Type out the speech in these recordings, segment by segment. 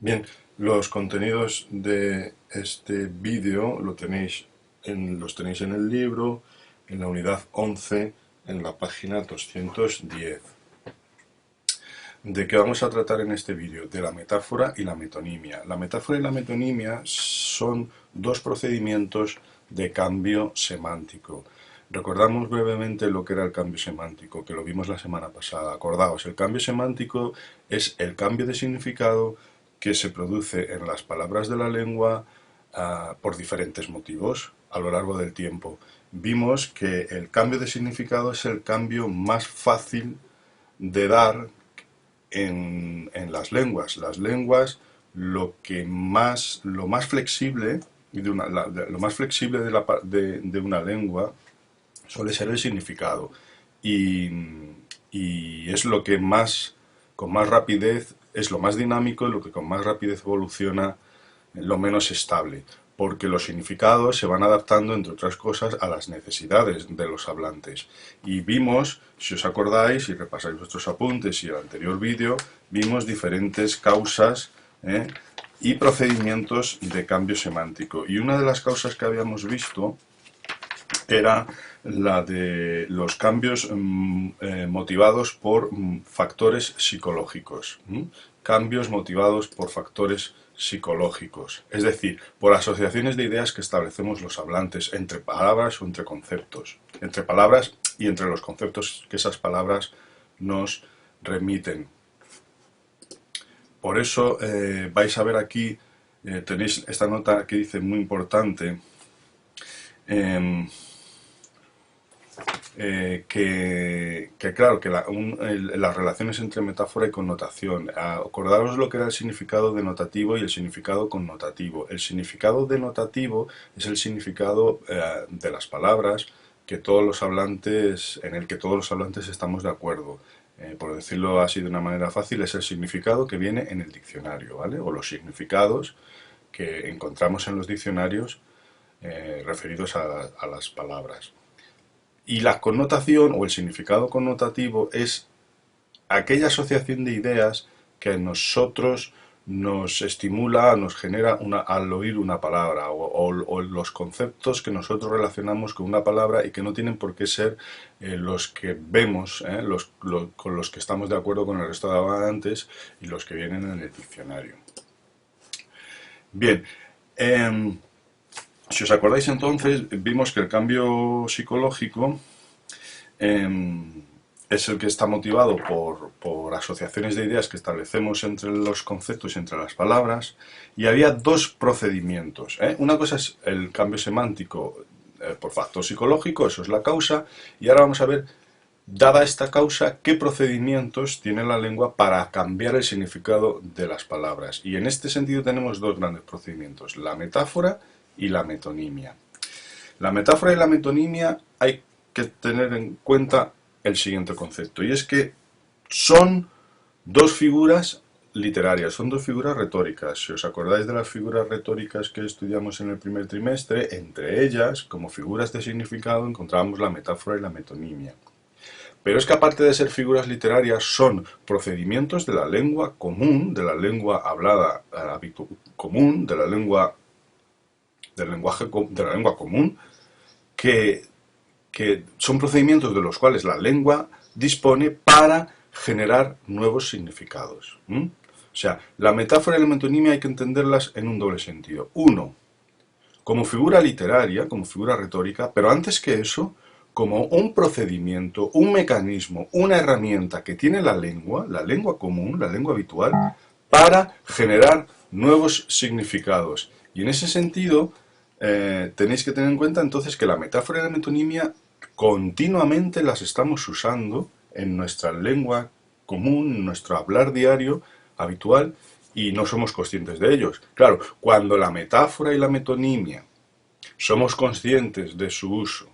Bien, los contenidos de este vídeo los tenéis en el libro, en la unidad 11, en la página 210. ¿De qué vamos a tratar en este vídeo? De la metáfora y la metonimia. La metáfora y la metonimia son dos procedimientos de cambio semántico. Recordamos brevemente lo que era el cambio semántico, que lo vimos la semana pasada. Acordaos, el cambio semántico es el cambio de significado que se produce en las palabras de la lengua por diferentes motivos a lo largo del tiempo. Vimos que el cambio de significado es el cambio más fácil de dar en las lenguas. Las lenguas, lo más flexible lo más flexible de una lengua suele ser el significado. Y, y es lo que más, con más rapidez, es lo más dinámico y lo que con más rapidez evoluciona, lo menos estable, porque los significados se van adaptando, entre otras cosas, a las necesidades de los hablantes. Y vimos, si os acordáis, y repasáis vuestros apuntes y el anterior vídeo, vimos diferentes causas y procedimientos de cambio semántico. Y una de las causas que habíamos visto era la de los cambios motivados por factores psicológicos. Cambios motivados por factores psicológicos, es decir, por asociaciones de ideas que establecemos los hablantes entre palabras o entre conceptos, entre palabras y entre los conceptos que esas palabras nos remiten. Por eso vais a ver aquí, tenéis esta nota que dice muy importante, claro, que las relaciones entre metáfora y connotación. Acordaros lo que era el significado denotativo y el significado connotativo. El significado denotativo es el significado de las palabras que todos los hablantes, en el que todos los hablantes estamos de acuerdo. Por decirlo así de una manera fácil, es el significado que viene en el diccionario, ¿vale? O los significados que encontramos en los diccionarios referidos a las palabras. Y la connotación o el significado connotativo es aquella asociación de ideas que a nosotros nos estimula, nos genera al oír una palabra o los conceptos que nosotros relacionamos con una palabra y que no tienen por qué ser los que vemos, con los que estamos de acuerdo con el resto de hablantes y los que vienen en el diccionario. Bien, si os acordáis entonces, vimos que el cambio psicológico es el que está motivado por asociaciones de ideas que establecemos entre los conceptos y entre las palabras, y había dos procedimientos. Una cosa es el cambio semántico por factor psicológico, eso es la causa, y ahora vamos a ver, dada esta causa, qué procedimientos tiene la lengua para cambiar el significado de las palabras. Y en este sentido tenemos dos grandes procedimientos, la metáfora y la metonimia. La metáfora y la metonimia hay que tener en cuenta el siguiente concepto, y es que son dos figuras literarias, son dos figuras retóricas. Si os acordáis de las figuras retóricas que estudiamos en el primer trimestre, entre ellas, como figuras de significado, encontramos la metáfora y la metonimia. Pero es que aparte de ser figuras literarias, son procedimientos de la lengua común, de la lengua hablada común, del lenguaje de la lengua común, que son procedimientos de los cuales la lengua dispone para generar nuevos significados. O sea, la metáfora y la metonimia hay que entenderlas en un doble sentido. Uno, como figura literaria, como figura retórica, pero antes que eso, como un procedimiento, un mecanismo, una herramienta que tiene la lengua común, la lengua habitual, para generar nuevos significados. Y en ese sentido, tenéis que tener en cuenta entonces que la metáfora y la metonimia continuamente las estamos usando en nuestra lengua común, en nuestro hablar diario habitual, y no somos conscientes de ellos. Claro, cuando la metáfora y la metonimia somos conscientes de su uso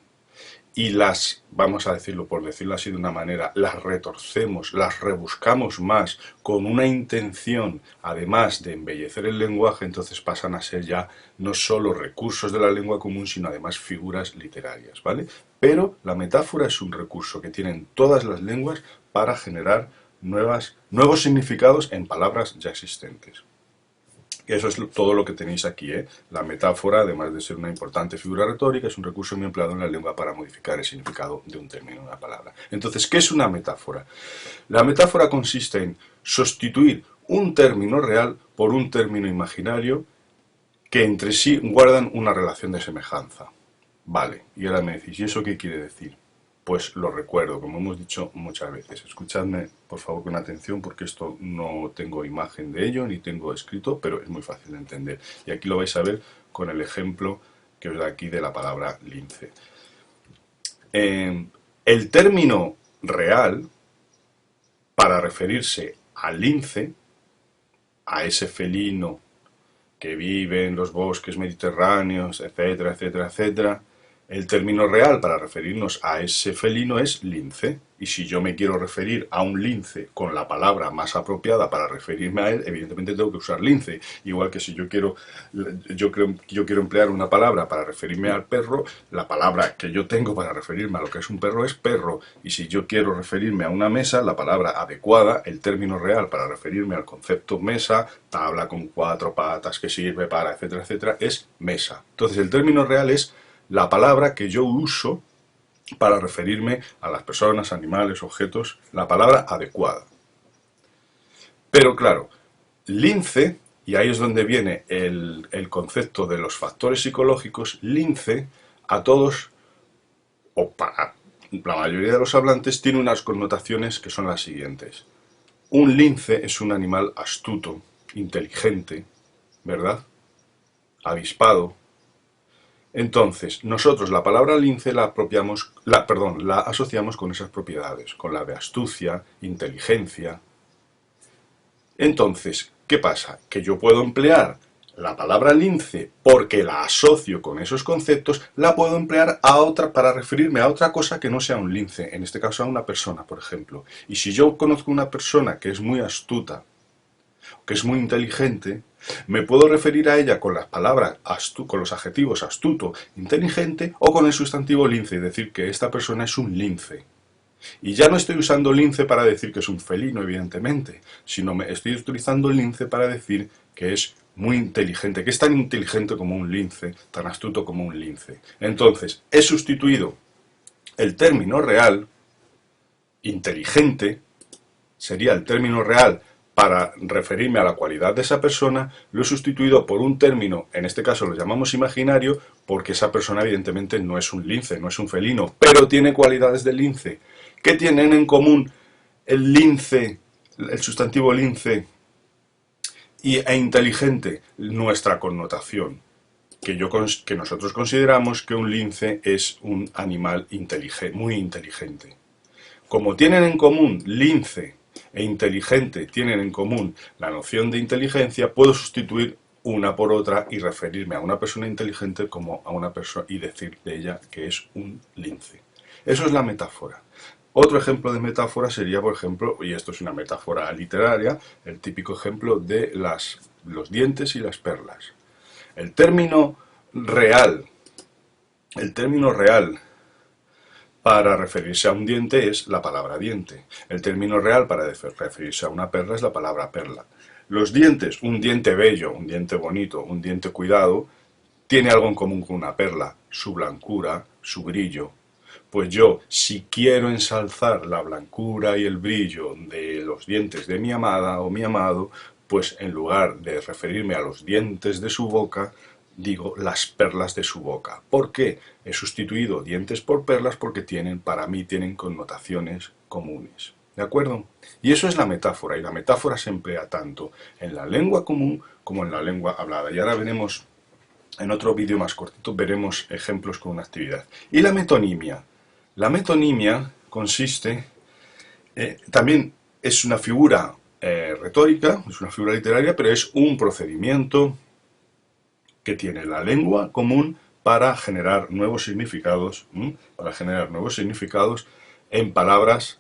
y las, vamos a decirlo por decirlo así de una manera, las retorcemos, las rebuscamos más con una intención, además de embellecer el lenguaje, entonces pasan a ser ya no solo recursos de la lengua común, sino además figuras literarias, ¿vale? Pero la metáfora es un recurso que tienen todas las lenguas para generar nuevos significados en palabras ya existentes. Eso es todo lo que tenéis aquí, ¿eh? La metáfora, además de ser una importante figura retórica, es un recurso muy empleado en la lengua para modificar el significado de un término, una palabra. Entonces, ¿qué es una metáfora? La metáfora consiste en sustituir un término real por un término imaginario que entre sí guardan una relación de semejanza. Vale, y ahora me decís, ¿y eso qué quiere decir? Pues lo recuerdo, como hemos dicho muchas veces. Escuchadme, por favor, con atención, porque esto no tengo imagen de ello, ni tengo escrito, pero es muy fácil de entender. Y aquí lo vais a ver con el ejemplo que os da aquí de la palabra lince. El término real, para referirse al lince, a ese felino que vive en los bosques mediterráneos, etcétera, etcétera, etcétera, el término real para referirnos a ese felino es lince. Y si yo me quiero referir a un lince con la palabra más apropiada para referirme a él, evidentemente tengo que usar lince. Igual que si yo quiero emplear una palabra para referirme al perro, la palabra que yo tengo para referirme a lo que es un perro es perro. Y si yo quiero referirme a una mesa, la palabra adecuada, el término real para referirme al concepto mesa, tabla con 4 patas que sirve para, etcétera, etcétera, es mesa. Entonces el término real es la palabra que yo uso para referirme a las personas, animales, objetos, la palabra adecuada. Pero claro, lince, y ahí es donde viene el concepto de los factores psicológicos, lince a todos, o para la mayoría de los hablantes, tiene unas connotaciones que son las siguientes. Un lince es un animal astuto, inteligente, ¿verdad? Avispado. Entonces, nosotros la palabra lince la asociamos con esas propiedades, con la de astucia, inteligencia. Entonces, ¿qué pasa? Que yo puedo emplear la palabra lince porque la asocio con esos conceptos, la puedo emplear para referirme a otra cosa que no sea un lince, en este caso a una persona, por ejemplo. Y si yo conozco una persona que es muy astuta, que es muy inteligente, me puedo referir a ella con las palabras, con los adjetivos astuto, inteligente o con el sustantivo lince y decir que esta persona es un lince. Y ya no estoy usando lince para decir que es un felino, evidentemente, sino me estoy utilizando lince para decir que es muy inteligente, que es tan inteligente como un lince, tan astuto como un lince. Entonces, he sustituido el término real, inteligente, sería el término real para referirme a la cualidad de esa persona, lo he sustituido por un término, en este caso lo llamamos imaginario, porque esa persona evidentemente no es un lince, no es un felino, pero tiene cualidades de lince. ¿Qué tienen en común el lince, el sustantivo lince e inteligente? Nuestra connotación, que nosotros consideramos que un lince es un animal muy inteligente. Como tienen en común lince e inteligente, tienen en común la noción de inteligencia, puedo sustituir una por otra y referirme a una persona inteligente como a una persona y decir de ella que es un lince. Eso es la metáfora. Otro ejemplo de metáfora sería, por ejemplo, y esto es una metáfora literaria, el típico ejemplo de los dientes y las perlas. El término real para referirse a un diente es la palabra diente. El término real para referirse a una perla es la palabra perla. Los dientes, un diente bello, un diente bonito, un diente cuidado, tiene algo en común con una perla, su blancura, su brillo. Pues yo, si quiero ensalzar la blancura y el brillo de los dientes de mi amada o mi amado, pues en lugar de referirme a los dientes de su boca, digo las perlas de su boca. ¿Por qué? He sustituido dientes por perlas porque para mí tienen connotaciones comunes. ¿De acuerdo? Y eso es la metáfora, y la metáfora se emplea tanto en la lengua común como en la lengua hablada. Y ahora veremos, en otro vídeo más cortito, veremos ejemplos con una actividad. Y la metonimia. La metonimia consiste, también es una figura retórica, es una figura literaria, pero es un procedimiento que tiene la lengua común para generar nuevos significados, en palabras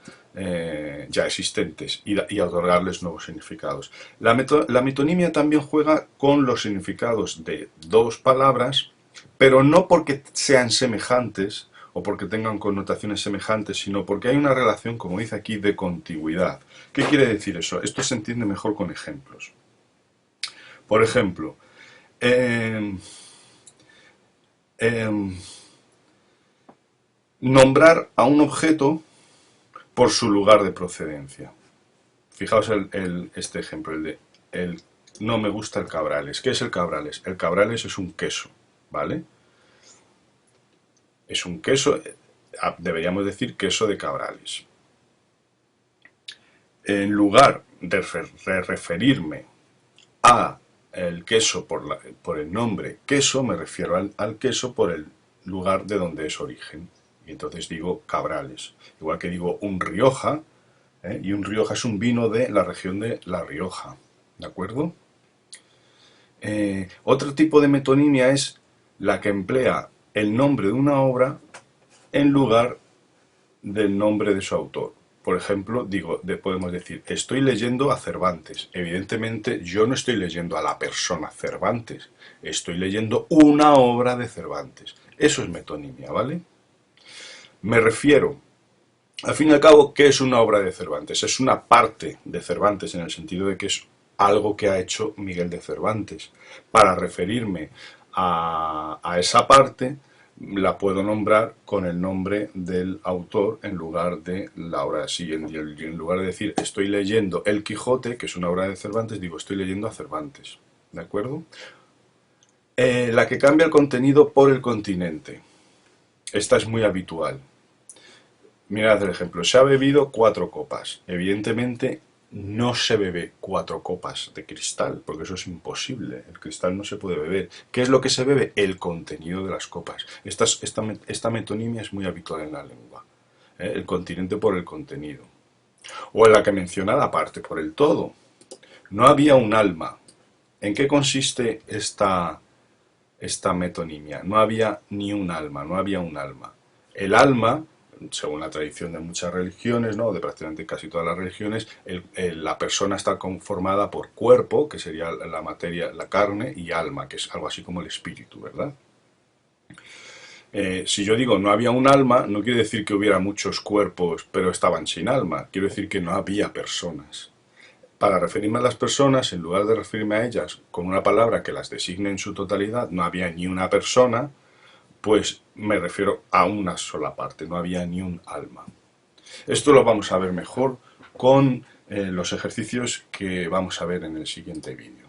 ya existentes y otorgarles nuevos significados. La metonimia también juega con los significados de dos palabras, pero no porque sean semejantes o porque tengan connotaciones semejantes, sino porque hay una relación, como dice aquí, de contigüidad. ¿Qué quiere decir eso? Esto se entiende mejor con ejemplos. Por ejemplo, em, em, nombrar a un objeto por su lugar de procedencia. Fijaos este ejemplo, el no me gusta el cabrales. ¿Qué es el cabrales? El cabrales es un queso, ¿vale? Es un queso, deberíamos decir queso de cabrales. En lugar de referirme a el queso por el nombre queso, me refiero al queso por el lugar de donde es origen. Y entonces digo cabrales. Igual que digo un Rioja, y un Rioja es un vino de la región de La Rioja. ¿De acuerdo? Otro tipo de metonimia es la que emplea el nombre de una obra en lugar del nombre de su autor. Por ejemplo, podemos decir, estoy leyendo a Cervantes. Evidentemente, yo no estoy leyendo a la persona Cervantes, estoy leyendo una obra de Cervantes. Eso es metonimia, ¿vale? Me refiero, al fin y al cabo, ¿qué es una obra de Cervantes? Es una parte de Cervantes en el sentido de que es algo que ha hecho Miguel de Cervantes. Para referirme a esa parte, la puedo nombrar con el nombre del autor en lugar de la obra siguiente. Y en lugar de decir estoy leyendo El Quijote, que es una obra de Cervantes, digo estoy leyendo a Cervantes. ¿De acuerdo? La que cambia el contenido por el continente. Esta es muy habitual. Mirad el ejemplo. Se ha bebido 4 copas. Evidentemente no se bebe 4 copas de cristal, porque eso es imposible. El cristal no se puede beber. ¿Qué es lo que se bebe? El contenido de las copas. Esta metonimia es muy habitual en la lengua. El continente por el contenido. O en la que menciona la parte por el todo. No había un alma. ¿En qué consiste esta metonimia? No había ni un alma, no había un alma. El alma, según la tradición de muchas religiones, ¿no? De prácticamente casi todas las religiones, la persona está conformada por cuerpo, que sería la materia, la carne, y alma, que es algo así como el espíritu, ¿verdad? Si yo digo no había un alma, no quiere decir que hubiera muchos cuerpos, pero estaban sin alma. Quiero decir que no había personas. Para referirme a las personas, en lugar de referirme a ellas con una palabra que las designe en su totalidad, no había ni una persona, pues me refiero a una sola parte, no había ni un alma. Esto lo vamos a ver mejor con los ejercicios que vamos a ver en el siguiente vídeo.